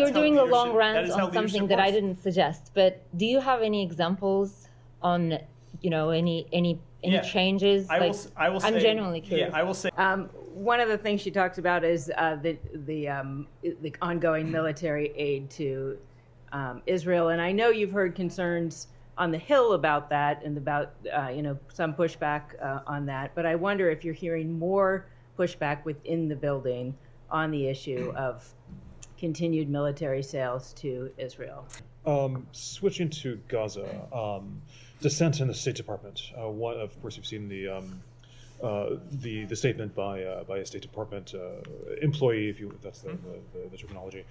you're doing a long That rant is how on something leadership that I works. didn't suggest, but do you have any examples on, any changes? I will say, I'm genuinely curious. Yeah, I will say. One of the things she talks about is the ongoing military aid to Israel, and I know you've heard concerns on the Hill about that and about some pushback on that. But I wonder if you're hearing more pushback within the building on the issue of continued military sales to Israel. Switching to Gaza, dissent in the State Department. Of course, you've seen the statement by a State Department employee, if that's the terminology,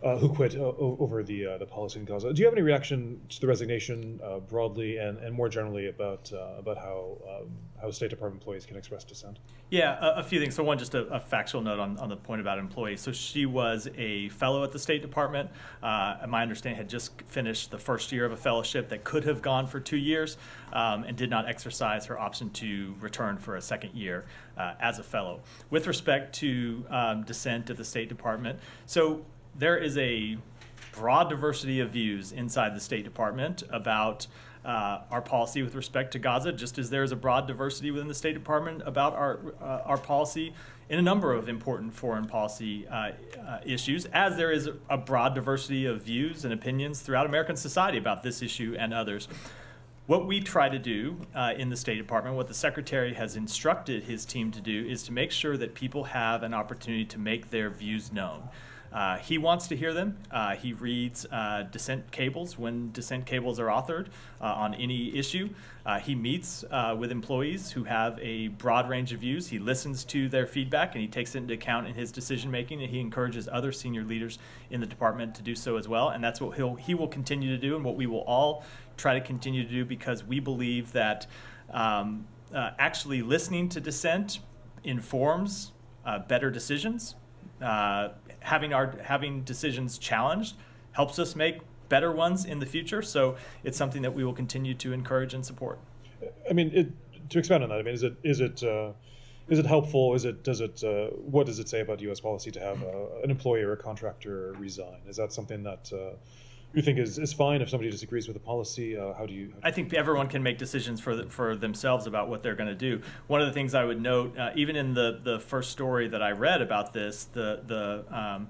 who quit over the policy in Gaza. Do you have any reaction to the resignation broadly and more generally about how State Department employees can express dissent? Yeah, a few things. So one, just a factual note on the point about employees. So she was a fellow at the State Department. My understanding had just finished the first year of a fellowship that could have gone for 2 years and did not exercise her option to return for a second year as a fellow. With respect to dissent at the State Department, so there is a broad diversity of views inside the State Department about our policy with respect to Gaza, just as there is a broad diversity within the State Department about our policy in a number of important foreign policy issues, as there is a broad diversity of views and opinions throughout American society about this issue and others. What we try to do in the State Department, what the Secretary has instructed his team to do, is to make sure that people have an opportunity to make their views known. He wants to hear them. He reads dissent cables when dissent cables are authored on any issue. He meets with employees who have a broad range of views. He listens to their feedback and he takes it into account in his decision making, and he encourages other senior leaders in the department to do so as well. And that's what he will continue to do, and what we will all try to continue to do, because we believe that actually listening to dissent informs better decisions. Having decisions challenged helps us make better ones in the future. So it's something that we will continue to encourage and support. I mean, to expand on that, I mean, is it helpful? What does it say about U.S. policy to have an employee or a contractor resign? Is that something that you think is fine if somebody disagrees with the policy? I think everyone can make decisions for themselves about what they're going to do. One of the things I would note, even in the first story that I read about this, the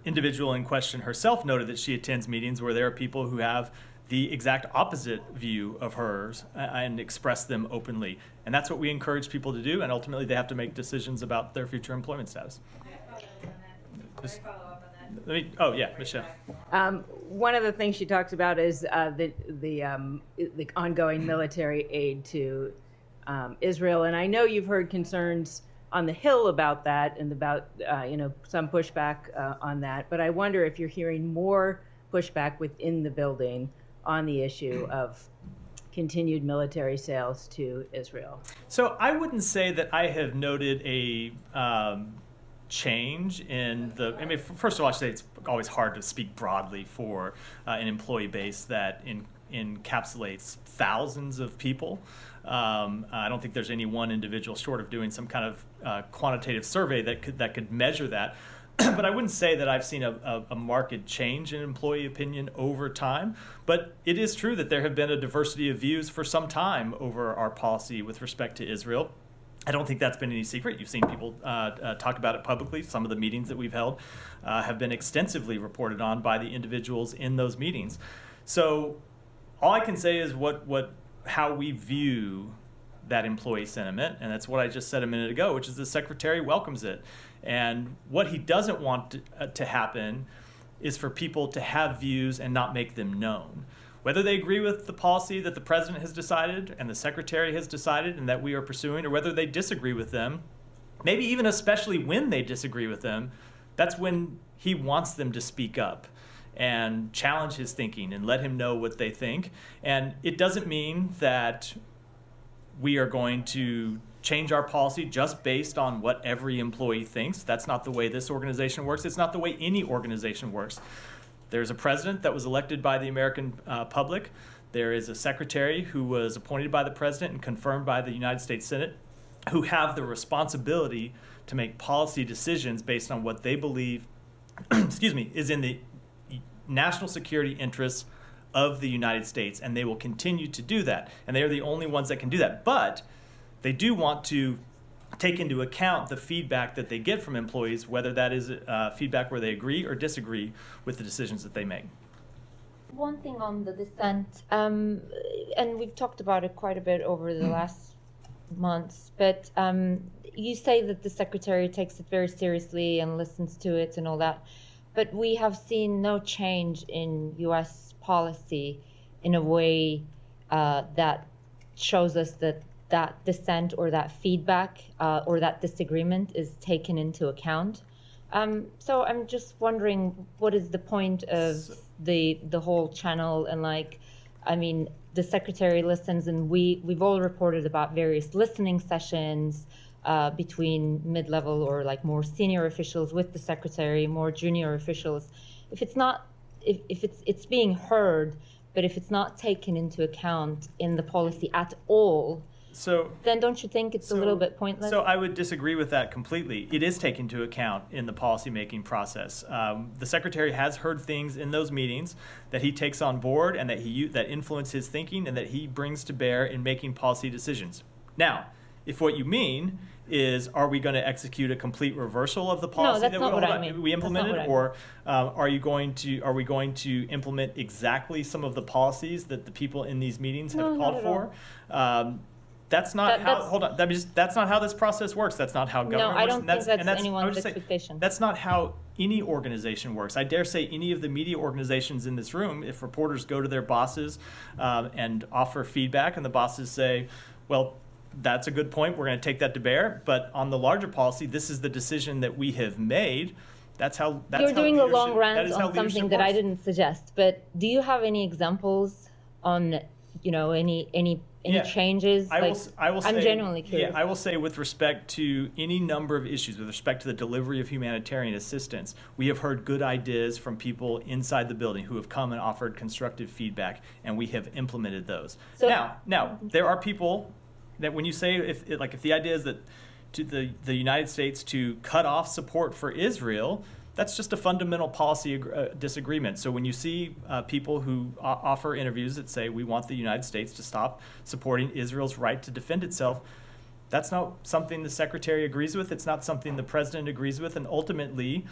individual in question herself noted that she attends meetings where there are people who have the exact opposite view of hers and express them openly. And that's what we encourage people to do, and ultimately they have to make decisions about their future employment status. Michelle. One of the things she talks about is the ongoing military aid to Israel, and I know you've heard concerns on the Hill about that and about some pushback on that. But I wonder if you're hearing more pushback within the building on the issue of continued military sales to Israel. So I wouldn't say that I have noted a change in first of all, I should say it's always hard to speak broadly for an employee base that encapsulates thousands of people. I don't think there's any one individual, short of doing some kind of quantitative survey that could measure that. But I wouldn't say that I've seen a marked change in employee opinion over time. But it is true that there have been a diversity of views for some time over our policy with respect to Israel. I don't think that's been any secret. You've seen people talk about it publicly. Some of the meetings that we've held have been extensively reported on by the individuals in those meetings. So all I can say is how we view that employee sentiment, and that's what I just said a minute ago, which is the Secretary welcomes it. And what he doesn't want to happen is for people to have views and not make them known. Whether they agree with the policy that the President has decided and the Secretary has decided and that we are pursuing, or whether they disagree with them, maybe even especially when they disagree with them, that's when he wants them to speak up and challenge his thinking and let him know what they think. And it doesn't mean that we are going to change our policy just based on what every employee thinks. That's not the way this organization works. It's not the way any organization works. There's a president that was elected by the American public. There is a secretary who was appointed by the president and confirmed by the United States Senate, who have the responsibility to make policy decisions based on what they believe excuse me, is in the national security interests of the United States, and they will continue to do that. And they are the only ones that can do that. But they do want to take into account the feedback that they get from employees, whether that is feedback where they agree or disagree with the decisions that they make. One thing on the dissent, and we've talked about it quite a bit over the last months, but you say that the secretary takes it very seriously and listens to it and all that, but we have seen no change in U.S. policy in a way that shows us that dissent or that feedback or that disagreement is taken into account. So I'm just wondering, what is the point of the whole channel? And the secretary listens, and we've all reported about various listening sessions between mid-level or more senior officials with the secretary, more junior officials. If it's being heard, but if it's not taken into account in the policy at all, then don't you think it's a little bit pointless? So I would disagree with that completely. It is taken into account in the policymaking process. The secretary has heard things in those meetings that he takes on board and that influence his thinking and that he brings to bear in making policy decisions. Now, if what you mean is, are we going to execute a complete reversal of the policy we implemented, or are we going to implement exactly some of the policies that the people in these meetings have called for? That's not that's not how this process works. That's not how government works. No, I don't think that's anyone's expectation. That's not how any organization works. I dare say any of the media organizations in this room, if reporters go to their bosses and offer feedback, and the bosses say, well, that's a good point, we're going to take that to bear, but on the larger policy, this is the decision that we have made. You're doing a long rant on something that I didn't suggest, but do you have any examples on any changes? I'm genuinely curious. Yeah, I will say, with respect to any number of issues, with respect to the delivery of humanitarian assistance, we have heard good ideas from people inside the building who have come and offered constructive feedback, and we have implemented those. So, now there are people that, when you say if the idea is that to the United States to cut off support for Israel, that's just a fundamental policy disagreement. So when you see people who offer interviews that say we want the United States to stop supporting Israel's right to defend itself, that's not something the secretary agrees with. It's not something the president agrees with. And ultimately,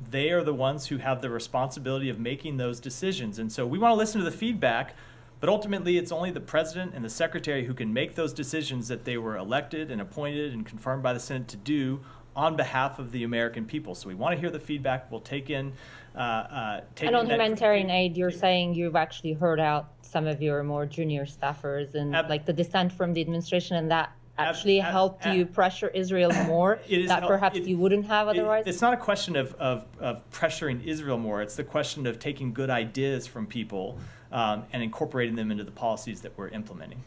they are the ones who have the responsibility of making those decisions. And so we want to listen to the feedback, but ultimately it's only the president and the secretary who can make those decisions that they were elected and appointed and confirmed by the Senate to do on behalf of the American people. So we want to hear the feedback. We'll take in. And on humanitarian aid, you're saying you've actually heard out some of your more junior staffers and the dissent from the administration, and that actually helped you pressure Israel more that perhaps you wouldn't have otherwise? It's not a question of pressuring Israel more. It's the question of taking good ideas from people and incorporating them into the policies that we're implementing.